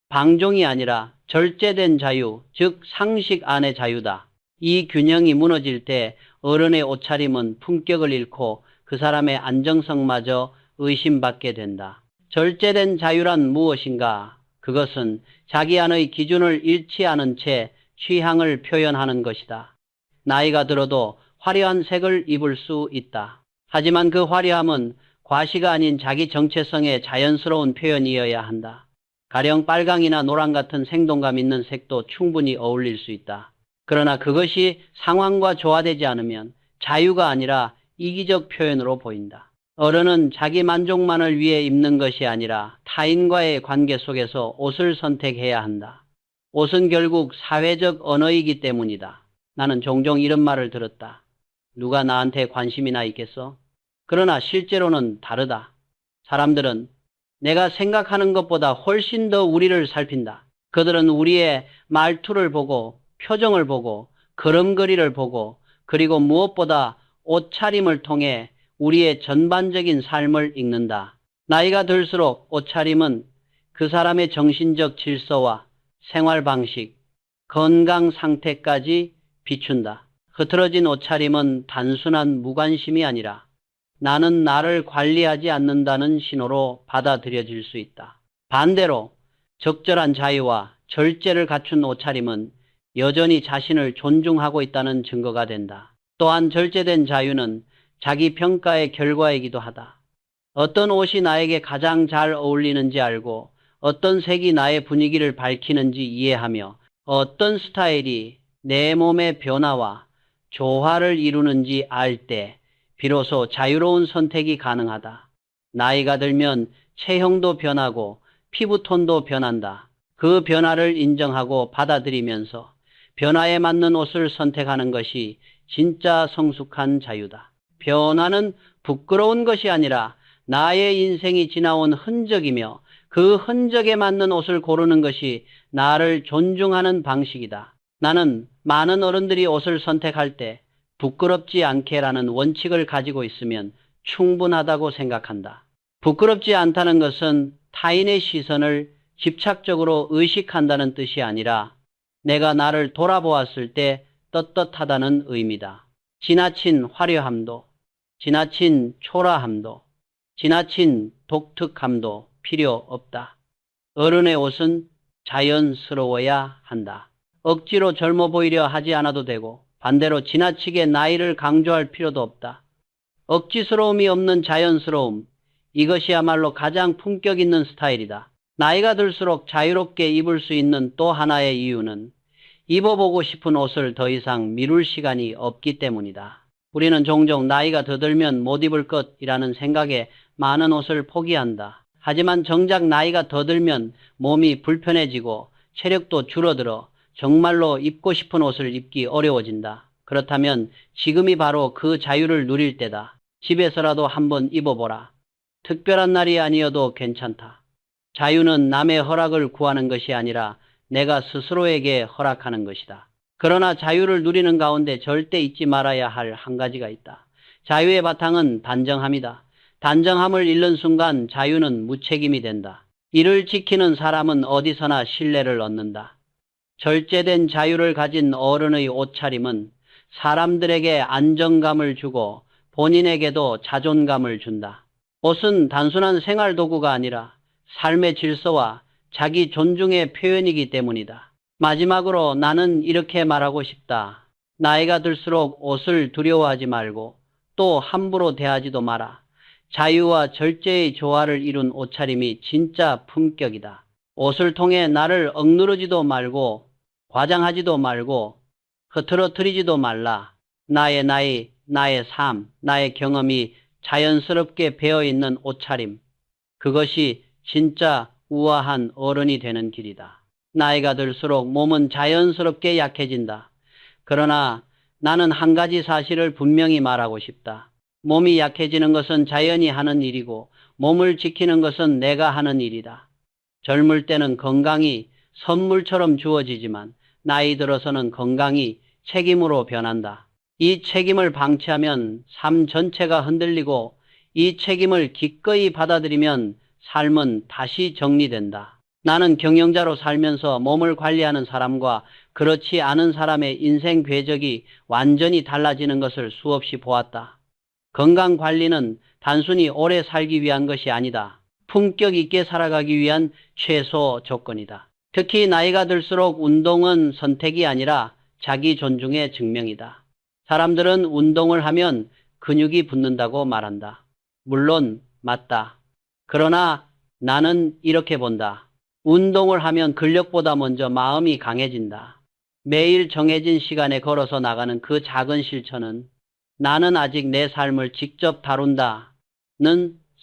방종이 아니라 절제된 자유, 즉 상식 안의 자유다. 이 균형이 무너질 때 어른의 옷차림은 품격을 잃고 그 사람의 안정성마저 의심받게 된다. 절제된 자유란 무엇인가? 그것은 자기 안의 기준을 잃지 않은 채 취향을 표현하는 것이다. 나이가 들어도 화려한 색을 입을 수 있다. 하지만 그 화려함은 과시가 아닌 자기 정체성의 자연스러운 표현이어야 한다. 가령 빨강이나 노랑 같은 생동감 있는 색도 충분히 어울릴 수 있다. 그러나 그것이 상황과 조화되지 않으면 자유가 아니라 이기적 표현으로 보인다. 어른은 자기 만족만을 위해 입는 것이 아니라 타인과의 관계 속에서 옷을 선택해야 한다. 옷은 결국 사회적 언어이기 때문이다. 나는 종종 이런 말을 들었다. 누가 나한테 관심이나 있겠어? 그러나 실제로는 다르다. 사람들은 내가 생각하는 것보다 훨씬 더 우리를 살핀다. 그들은 우리의 말투를 보고, 표정을 보고, 걸음걸이를 보고, 그리고 무엇보다 옷차림을 통해 우리의 전반적인 삶을 읽는다. 나이가 들수록 옷차림은 그 사람의 정신적 질서와 생활 방식, 건강 상태까지 비춘다. 흐트러진 옷차림은 단순한 무관심이 아니라 나는 나를 관리하지 않는다는 신호로 받아들여질 수 있다. 반대로 적절한 자유와 절제를 갖춘 옷차림은 여전히 자신을 존중하고 있다는 증거가 된다. 또한 절제된 자유는 자기 평가의 결과이기도 하다. 어떤 옷이 나에게 가장 잘 어울리는지 알고 어떤 색이 나의 분위기를 밝히는지 이해하며 어떤 스타일이 내 몸의 변화와 조화를 이루는지 알 때 비로소 자유로운 선택이 가능하다. 나이가 들면 체형도 변하고 피부톤도 변한다. 그 변화를 인정하고 받아들이면서 변화에 맞는 옷을 선택하는 것이 진짜 성숙한 자유다. 변화는 부끄러운 것이 아니라 나의 인생이 지나온 흔적이며 그 흔적에 맞는 옷을 고르는 것이 나를 존중하는 방식이다. 나는 많은 어른들이 옷을 선택할 때 부끄럽지 않게라는 원칙을 가지고 있으면 충분하다고 생각한다. 부끄럽지 않다는 것은 타인의 시선을 집착적으로 의식한다는 뜻이 아니라 내가 나를 돌아보았을 때 떳떳하다는 의미다. 지나친 화려함도, 지나친 초라함도, 지나친 독특함도 필요 없다. 어른의 옷은 자연스러워야 한다. 억지로 젊어 보이려 하지 않아도 되고 반대로 지나치게 나이를 강조할 필요도 없다. 억지스러움이 없는 자연스러움, 이것이야말로 가장 품격 있는 스타일이다. 나이가 들수록 자유롭게 입을 수 있는 또 하나의 이유는 입어보고 싶은 옷을 더 이상 미룰 시간이 없기 때문이다. 우리는 종종 나이가 더 들면 못 입을 것이라는 생각에 많은 옷을 포기한다. 하지만 정작 나이가 더 들면 몸이 불편해지고 체력도 줄어들어 정말로 입고 싶은 옷을 입기 어려워진다. 그렇다면 지금이 바로 그 자유를 누릴 때다. 집에서라도 한번 입어보라. 특별한 날이 아니어도 괜찮다. 자유는 남의 허락을 구하는 것이 아니라 내가 스스로에게 허락하는 것이다. 그러나 자유를 누리는 가운데 절대 잊지 말아야 할 한 가지가 있다. 자유의 바탕은 단정함이다. 단정함을 잃는 순간 자유는 무책임이 된다. 이를 지키는 사람은 어디서나 신뢰를 얻는다. 절제된 자유를 가진 어른의 옷차림은 사람들에게 안정감을 주고 본인에게도 자존감을 준다. 옷은 단순한 생활 도구가 아니라 삶의 질서와 자기 존중의 표현이기 때문이다. 마지막으로 나는 이렇게 말하고 싶다. 나이가 들수록 옷을 두려워하지 말고 또 함부로 대하지도 마라. 자유와 절제의 조화를 이룬 옷차림이 진짜 품격이다. 옷을 통해 나를 억누르지도 말고 과장하지도 말고 흐트러뜨리지도 말라. 나의 나이, 나의 삶, 나의 경험이 자연스럽게 배어있는 옷차림. 그것이 진짜 우아한 어른이 되는 길이다. 나이가 들수록 몸은 자연스럽게 약해진다. 그러나 나는 한 가지 사실을 분명히 말하고 싶다. 몸이 약해지는 것은 자연이 하는 일이고 몸을 지키는 것은 내가 하는 일이다. 젊을 때는 건강이 선물처럼 주어지지만 나이 들어서는 건강이 책임으로 변한다. 이 책임을 방치하면 삶 전체가 흔들리고 이 책임을 기꺼이 받아들이면 삶은 다시 정리된다. 나는 경영자로 살면서 몸을 관리하는 사람과 그렇지 않은 사람의 인생 궤적이 완전히 달라지는 것을 수없이 보았다. 건강 관리는 단순히 오래 살기 위한 것이 아니다. 품격 있게 살아가기 위한 최소 조건이다. 특히 나이가 들수록 운동은 선택이 아니라 자기 존중의 증명이다. 사람들은 운동을 하면 근육이 붙는다고 말한다. 물론 맞다. 그러나 나는 이렇게 본다. 운동을 하면 근력보다 먼저 마음이 강해진다. 매일 정해진 시간에 걸어서 나가는 그 작은 실천은 나는 아직 내 삶을 직접 다룬다.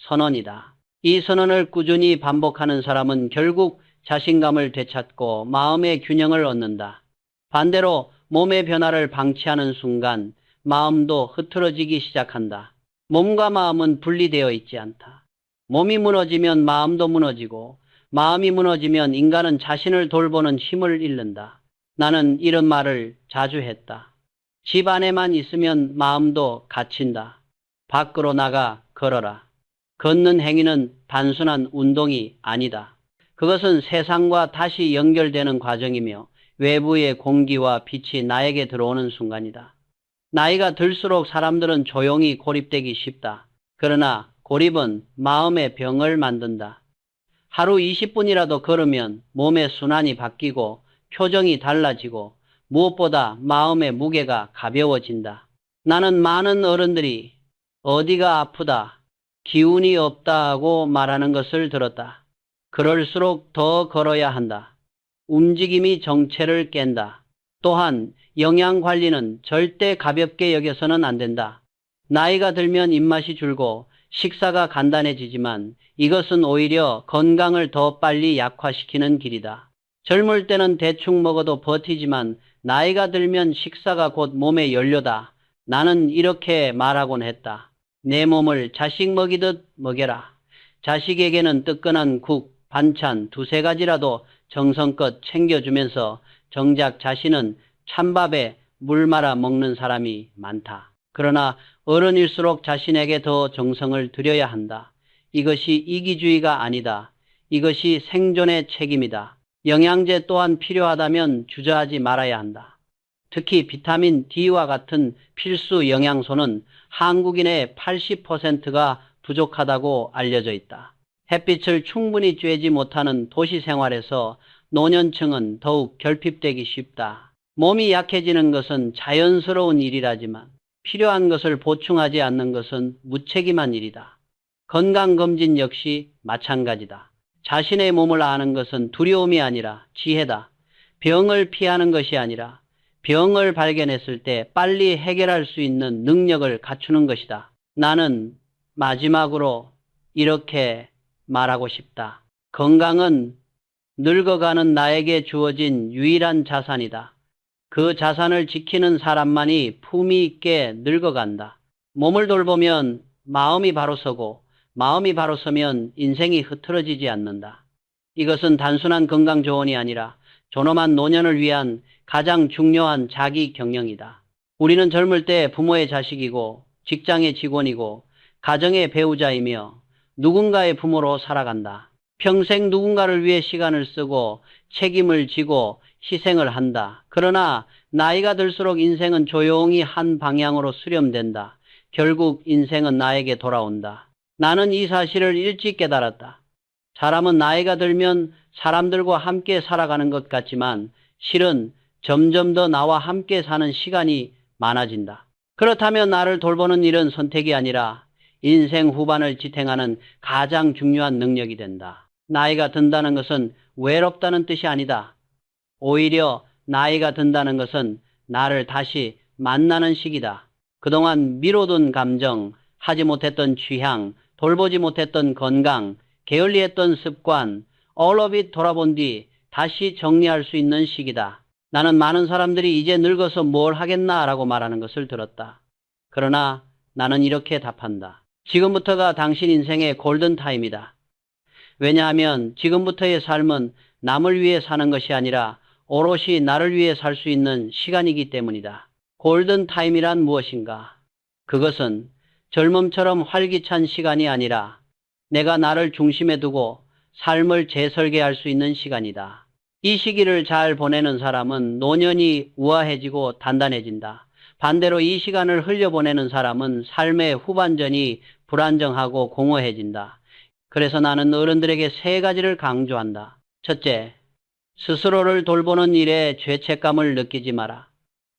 선언이다. 이 선언을 꾸준히 반복하는 사람은 결국 자신감을 되찾고 마음의 균형을 얻는다. 반대로 몸의 변화를 방치하는 순간 마음도 흐트러지기 시작한다. 몸과 마음은 분리되어 있지 않다. 몸이 무너지면 마음도 무너지고 마음이 무너지면 인간은 자신을 돌보는 힘을 잃는다. 나는 이런 말을 자주 했다. 집 안에만 있으면 마음도 갇힌다. 밖으로 나가 걸어라. 걷는 행위는 단순한 운동이 아니다. 그것은 세상과 다시 연결되는 과정이며 외부의 공기와 빛이 나에게 들어오는 순간이다. 나이가 들수록 사람들은 조용히 고립되기 쉽다. 그러나 고립은 마음의 병을 만든다. 하루 20분이라도 걸으면 몸의 순환이 바뀌고 표정이 달라지고 무엇보다 마음의 무게가 가벼워진다. 나는 많은 어른들이 어디가 아프다, 기운이 없다고 말하는 것을 들었다. 그럴수록 더 걸어야 한다. 움직임이 정체를 깬다. 또한 영양관리는 절대 가볍게 여겨서는 안 된다. 나이가 들면 입맛이 줄고 식사가 간단해지지만 이것은 오히려 건강을 더 빨리 약화시키는 길이다. 젊을 때는 대충 먹어도 버티지만 나이가 들면 식사가 곧 몸의 연료다. 나는 이렇게 말하곤 했다. 내 몸을 자식 먹이듯 먹여라. 자식에게는 뜨끈한 국, 반찬 두세 가지라도 정성껏 챙겨주면서 정작 자신은 찬밥에 물 말아 먹는 사람이 많다. 그러나 어른일수록 자신에게 더 정성을 들여야 한다. 이것이 이기주의가 아니다. 이것이 생존의 책임이다. 영양제 또한 필요하다면 주저하지 말아야 한다. 특히 비타민 D와 같은 필수 영양소는 한국인의 80%가 부족하다고 알려져 있다. 햇빛을 충분히 쬐지 못하는 도시 생활에서 노년층은 더욱 결핍되기 쉽다. 몸이 약해지는 것은 자연스러운 일이라지만 필요한 것을 보충하지 않는 것은 무책임한 일이다. 건강검진 역시 마찬가지다. 자신의 몸을 아는 것은 두려움이 아니라 지혜다. 병을 피하는 것이 아니라 병을 발견했을 때 빨리 해결할 수 있는 능력을 갖추는 것이다. 나는 마지막으로 이렇게 말하고 싶다. 건강은 늙어가는 나에게 주어진 유일한 자산이다. 그 자산을 지키는 사람만이 품위 있게 늙어간다. 몸을 돌보면 마음이 바로 서고 마음이 바로 서면 인생이 흐트러지지 않는다. 이것은 단순한 건강 조언이 아니라 존엄한 노년을 위한 가장 중요한 자기 경영이다. 우리는 젊을 때 부모의 자식이고 직장의 직원이고 가정의 배우자이며 누군가의 부모로 살아간다. 평생 누군가를 위해 시간을 쓰고 책임을 지고 희생을 한다. 그러나 나이가 들수록 인생은 조용히 한 방향으로 수렴된다. 결국 인생은 나에게 돌아온다. 나는 이 사실을 일찍 깨달았다. 사람은 나이가 들면 사람들과 함께 살아가는 것 같지만 실은 점점 더 나와 함께 사는 시간이 많아진다. 그렇다면 나를 돌보는 일은 선택이 아니라 인생 후반을 지탱하는 가장 중요한 능력이 된다. 나이가 든다는 것은 외롭다는 뜻이 아니다. 오히려 나이가 든다는 것은 나를 다시 만나는 시기다. 그동안 미뤄둔 감정, 하지 못했던 취향, 돌보지 못했던 건강, 게을리했던 습관, all of it 돌아본 뒤 다시 정리할 수 있는 시기다. 나는 많은 사람들이 이제 늙어서 뭘 하겠나 라고 말하는 것을 들었다. 그러나 나는 이렇게 답한다. 지금부터가 당신 인생의 골든타임이다. 왜냐하면 지금부터의 삶은 남을 위해 사는 것이 아니라 오롯이 나를 위해 살 수 있는 시간이기 때문이다. 골든타임이란 무엇인가? 그것은 젊음처럼 활기찬 시간이 아니라 내가 나를 중심에 두고 삶을 재설계할 수 있는 시간이다. 이 시기를 잘 보내는 사람은 노년이 우아해지고 단단해진다. 반대로 이 시간을 흘려보내는 사람은 삶의 후반전이 불안정하고 공허해진다. 그래서 나는 어른들에게 세 가지를 강조한다. 첫째, 스스로를 돌보는 일에 죄책감을 느끼지 마라.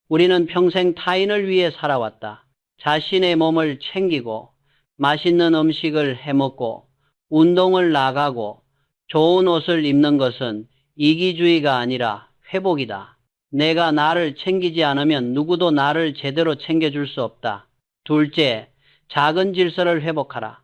우리는 평생 타인을 위해 살아왔다. 자신의 몸을 챙기고 맛있는 음식을 해먹고 운동을 나가고 좋은 옷을 입는 것은 이기주의가 아니라 회복이다. 내가 나를 챙기지 않으면 누구도 나를 제대로 챙겨줄 수 없다. 둘째, 작은 질서를 회복하라.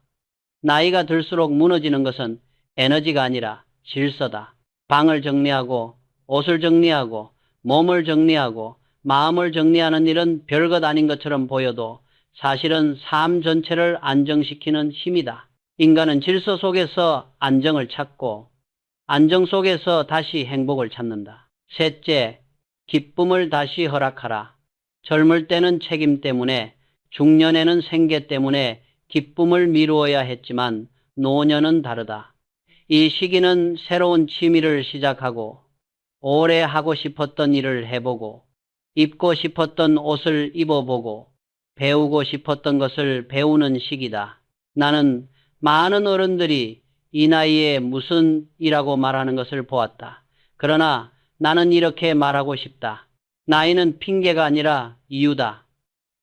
나이가 들수록 무너지는 것은 에너지가 아니라 질서다. 방을 정리하고 옷을 정리하고 몸을 정리하고 마음을 정리하는 일은 별것 아닌 것처럼 보여도 사실은 삶 전체를 안정시키는 힘이다. 인간은 질서 속에서 안정을 찾고 안정 속에서 다시 행복을 찾는다. 셋째, 기쁨을 다시 허락하라. 젊을 때는 책임 때문에, 중년에는 생계 때문에 기쁨을 미루어야 했지만 노년은 다르다. 이 시기는 새로운 취미를 시작하고 오래 하고 싶었던 일을 해보고 입고 싶었던 옷을 입어보고 배우고 싶었던 것을 배우는 시기다. 나는 많은 어른들이 이 나이에 무슨 이라고 말하는 것을 보았다. 그러나 나는 이렇게 말하고 싶다. 나이는 핑계가 아니라 이유다.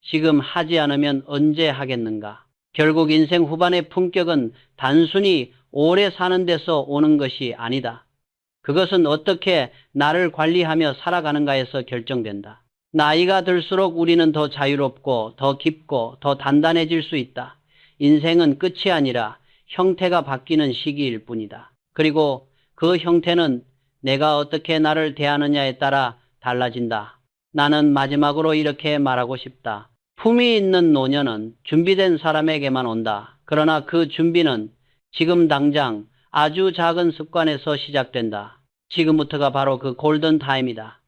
지금 하지 않으면 언제 하겠는가? 결국 인생 후반의 품격은 단순히 오래 사는 데서 오는 것이 아니다. 그것은 어떻게 나를 관리하며 살아가는가에서 결정된다. 나이가 들수록 우리는 더 자유롭고 더 깊고 더 단단해질 수 있다. 인생은 끝이 아니라 형태가 바뀌는 시기일 뿐이다. 그리고 그 형태는 내가 어떻게 나를 대하느냐에 따라 달라진다. 나는 마지막으로 이렇게 말하고 싶다. 품이 있는 노년은 준비된 사람에게만 온다. 그러나 그 준비는 지금 당장 아주 작은 습관에서 시작된다. 지금부터가 바로 그 골든 타임이다.